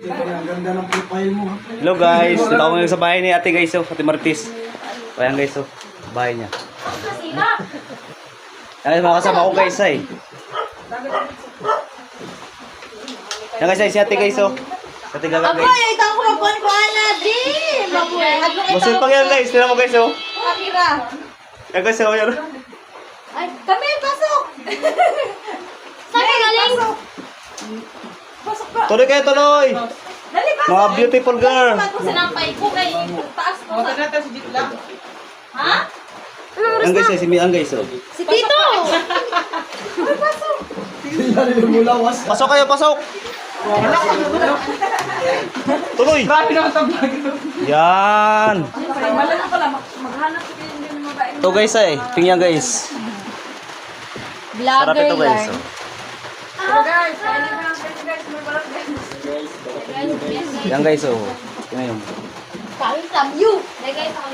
Ang ganda ng profile mo. Ha? Hello guys, dito ako ngayon sa bahay ni ate guys, Ate Martis. Ayan guys, bahay niya. Ayan, mga kasama ko guys ay. Ayan guys, si ate guys, Ate Gaga Ako, guys. ito ko magkuhan ko ala, di. Mabuhat mo ito. Masin pang yan guys, tira mo guys, Akira. Ayan guys, yan. Ay, kami, pasok. Saan ka galing? Pasok ka. Tuloy kayo, tuloy. Dali, pasok. Mga beautiful girl. Kung sinampay ko kay taas ko. Ha? Ayan guys, si Mian guys, Si Tito. Sila nilumulawas. Pasok kayo, pasok. Tuloy. Yan. Wala na pala, maghanap ko din yung mga Ito guys ay, tingnan guys. Sarap Vlogger ito guys. yarn. Guys, Yan guys, tingnan yung. Kain sa you. guys, ako